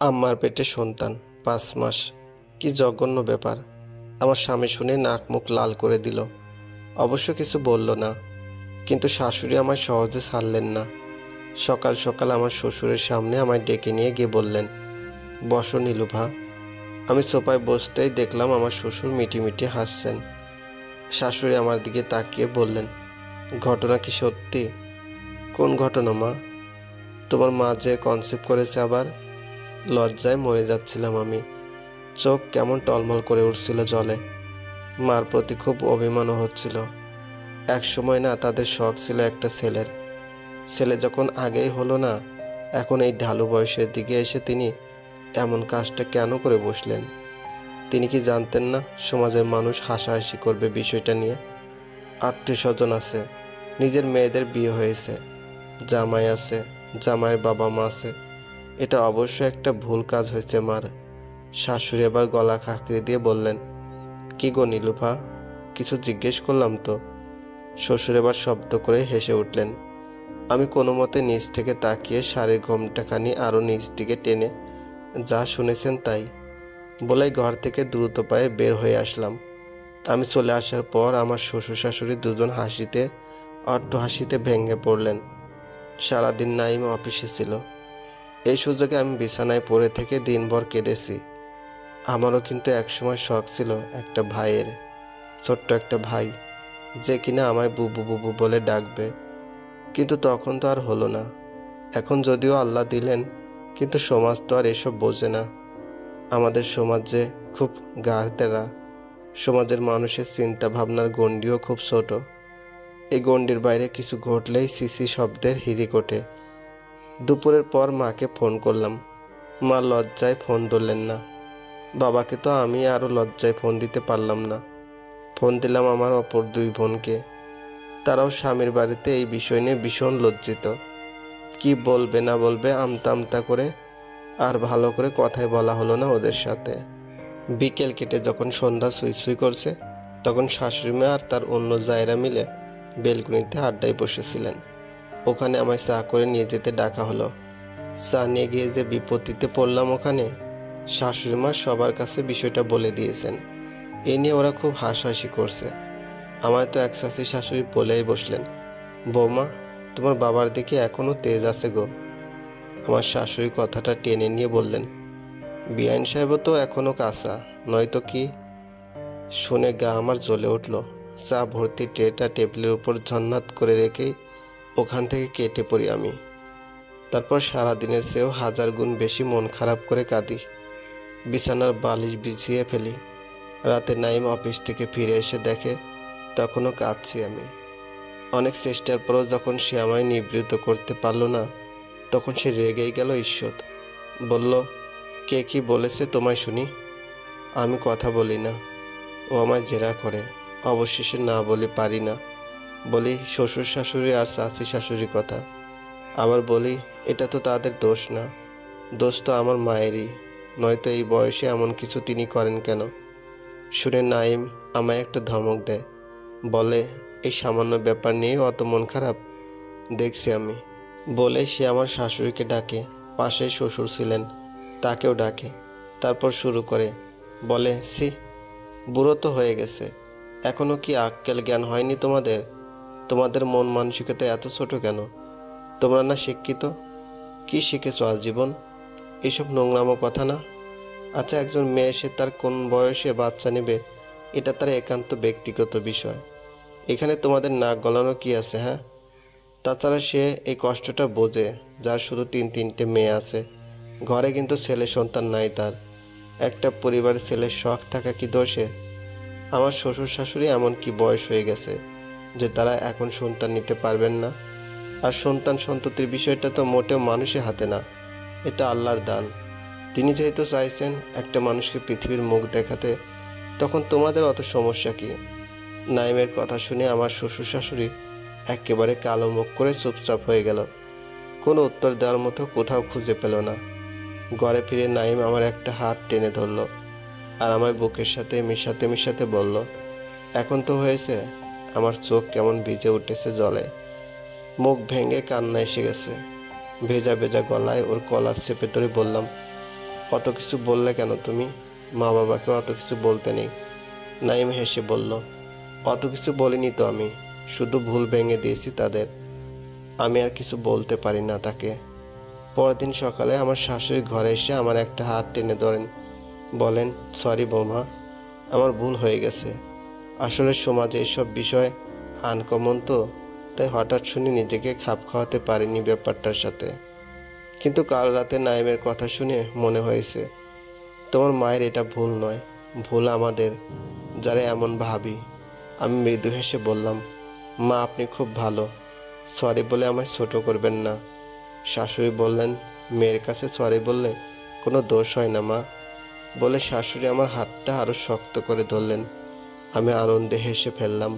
আম্মার পেটে সন্তান 5 মাস, কি জঘন্য ব্যাপার। আমার স্বামী শুনে নাক মুখ লাল করে দিল। অবশ্য কিছু বলল না, কিন্তু শাশুড়ি আমায় সহজে ছাড়লেন না। সকাল সকাল আমার শ্বশুরের সামনে আমায় ডেকে নিয়ে গিয়ে বললেন, বসো নীলুফা। আমি সোফায় বসতেই দেখলাম আমার শ্বশুর মিটিমিটি হাসছেন। শাশুড়ি আমার দিকে তাকিয়ে বললেন, ঘটনা কি সত্যি? কোন ঘটনা মা? তোমার মা যে কনসেপ্ট করেছে আবার। লজ্জায় মরে যাচ্ছিলাম আমি। চোখ কেমন টলমল করে উঠছিল জলে। মার প্রতি খুব অভিমানও হচ্ছিল। এক সময় না তাদের শখ ছিল একটা ছেলের। ছেলে যখন আগেই হলো না, এখন এই ঢালু বয়সের দিকে এসে তিনি এমন কাজটা কেন করে বসলেন? তিনি কি জানতেন না সমাজের মানুষ হাসাহাসি করবে বিষয়টা নিয়ে? আত্মীয় স্বজন আছে, নিজের মেয়েদের বিয়ে হয়েছে, জামাই আছে, জামাইয়ের বাবা মা আছে। এটা অবশ্যই একটা ভুল কাজ হয়েছে মার। শাশুড়ি এবার গলা খাঁকড়ে দিয়ে বললেন, কি গো নীলুফা, কিছু জিজ্ঞেস করলাম তো? শ্বশুর এবার শব্দ করে হেসে উঠলেন। আমি কোনো মতে নিচ থেকে তাকিয়ে শাড়ির ঘোমটাখানি আরও নিচ দিকে টেনে যা শুনেছেন তাই বলেই ঘর থেকে দ্রুত পায়ে বের হয়ে আসলাম। আমি চলে আসার পর আমার শ্বশুর শাশুড়ি দুজন হাসিতে অট্টহাসিতে ভেঙে পড়লেন। সারাদিন নাইম অফিসে ছিল। এই সুযোগে আমি বিছানায় পড়ে থেকে দিনভর কেঁদেছি। আমারও কিন্তু একসময় শখ ছিল একটা ভাইয়ের, ছোট্ট একটা ভাই, যে কিনা আমায় বুবু বুবু বলে ডাকবে। কিন্তু তখন তো আর হলো না। এখন যদিও আল্লাহ দিলেন, কিন্তু সমাজ তো আর এসব বোঝে না। আমাদের সমাজ যে খুব গাঢ়তেরা। সমাজের মানুষের চিন্তা ভাবনার গণ্ডিও খুব ছোট। এই গণ্ডির বাইরে কিছু ঘটলেই সিসি শব্দের হিড়িক ওঠে। দুপুরের পর মাকে ফোন করলাম। মা লজ্জায় ফোন ধরলেন না। বাবাকে তো আমি আরও লজ্জায় ফোন দিতে পারলাম না। ফোন দিলাম আমার অপর 2 বোনকে। তারাও স্বামীর বাড়িতে এই বিষয় নিয়ে ভীষণ লজ্জিত। কি বলবে না বলবে আমতা আমতা করে, আর ভালো করে কথাই বলা হলো না ওদের সাথে। বিকেল কেটে যখন সন্ধ্যা সুই সুই করছে, তখন শাশুড়ি মা আর তার অন্য জায়েরা মিলে বেলকুনিতে আড্ডায় বসেছিলেন। ওখানে আমায় চা করে নিয়ে যেতে ডাকা হলো। চা নিয়ে গিয়ে যে বিপত্তিতে পড়লাম ওখানে, শাশুড়ি মা সবার কাছে বিষয়টা বলে দিয়েছেন। এ নিয়ে ওরা খুব হাসাহাসি করছে। আমায় তো এক শাশি শাশুড়ি বলেই বসলেন, বৌমা, তোমার বাবার দিকে এখনও তেজ আছে গো। আমার শাশুড়ি কথাটা টেনে নিয়ে বললেন, বিআইন সাহেবও তো এখনও কাঁচা, নয়তো কি। শুনে গা আমার জ্বলে উঠল। চা ভর্তি ট্রেটা টেবিলের উপর ঝন্নাত করে রেখেই ওখান থেকে কেটে পড়ি আমি। তারপর সারাদিনের চেয়েও 1000 গুণ বেশি মন খারাপ করে কাঁদি। বিছানার বালিশ বিছিয়ে ফেলি। রাতে নাইম অফিস থেকে ফিরে এসে দেখে তখনও কাঁদছি আমি। অনেক চেষ্টার পরও যখন সে আমায় নিবৃত্ত করতে পারল না, তখন সে রেগেই গেল ঈষৎ। বলল, কে কি বলেছে তোমায় শুনি? আমি কথা বলি না। ও আমায় জেরা করে। অবশেষে না বলে পারি না। বলি শ্বশুর শাশুড়ি আর চাচি শাশুড়ির কথা। আবার বলি এটা তো তাদের দোষ না, দোষ তো আমার মায়েরই। নয়তো এই বয়সে এমন কিছু তিনি করেন কেন? শুনে নাইম আমায় একটা ধমক দেয়। বলে, এই সামান্য ব্যাপার নিয়ে অত মন খারাপ দেখছি আমি। বলে সে আমার শাশুড়িকে ডাকে। পাশেই শ্বশুর ছিলেন, তাকেও ডাকে। তারপর শুরু করে, বলে, সি, বুড়ো তো হয়ে গেছে, এখনও কি আক্কেল জ্ঞান হয়নি তোমাদের? তোমাদের মন মানসিকতা এত ছোট কেন? তোমরা না শিক্ষিত? কি শিখেছ আজীবন? এইসব নোংরামো কথা না। আচ্ছা, একজন মেয়ে সে তার কোন বয়সে বাচ্চা নেবে, এটা তার একান্ত ব্যক্তিগত বিষয়। এখানে তোমাদের নাক গলানো কি আছে? হ্যাঁ, তাছাড়া সে এই কষ্টটা বোঝে যার শুধু 3-3টে মেয়ে আছে। ঘরে কিন্তু ছেলে সন্তান নাই তার। একটা পরিবারের ছেলের শখ থাকা কি দোষে? আমার শ্বশুর শাশুড়ি এমন কি বয়স হয়ে গেছে যে তারা এখন সন্তান নিতে পারবেন না? আর সন্তান সন্ততির বিষয়টা তো মোটেও মানুষের হাতে না, এটা আল্লাহর দান। তিনি যেহেতু চাইছেন একটা মানুষকে পৃথিবীর মুখ দেখাতে, তখন তোমাদের অত সমস্যা কি? নাইমের কথা শুনে আমার শ্বশুর শাশুড়ি একেবারে কালো মুখ করে চুপচাপ হয়ে গেল। কোনো উত্তর দেওয়ার মতো কোথাও খুঁজে পেল না। ঘরে ফিরে নাইম আমার একটা হাত টেনে ধরল আর আমায় বুকের সাথে মিশাতে মিশাতে বলল, এখন তো হয়েছে। আমার চোখ কেমন ভিজে উঠেছে জলে। মুখ ভেঙে কান্না এসে গেছে। ভেজা ভেজা গলায় ওর কলার চেপে ধরে বললাম, অত কিছু বললে কেন তুমি? মা বাবাকে অত কিছু বলতে নেই। নাইম হেসে বলল, অত কিছু বলিনি তো আমি, শুধু ভুল ভেঙে দিয়েছি তাদের। আমি আর কিছু বলতে পারি না তাকে। পরের দিন সকালে আমার শাশুড়ি ঘরে এসে আমার একটা হাত টেনে ধরেন, বলেন, সরি বৌমা, আমার ভুল হয়ে গেছে। আসলে সমাজে এসব বিষয় আনকমন তো, তাই হঠাৎ শুনে নিজেকে খাপ খাওয়াতে পারিনি ব্যাপারটার সাথে। কিন্তু কাল রাতে নাইমের কথা শুনে মনে হয়েছে, তোমার মায়ের এটা ভুল নয়, ভুল আমাদের, যারা এমন ভাবি। আমি মৃদু হেসে বললাম, মা আপনি খুব ভালো, সরি বলে আমায় ছোট করবেন না। শাশুড়ি বললেন, মেয়ের কাছে সরি বললে কোনো দোষ হয় না মা, বলে শাশুড়ি আমার হাতটা আরো শক্ত করে ধরলেন। আমি আনন্দে হেসে ফেললাম।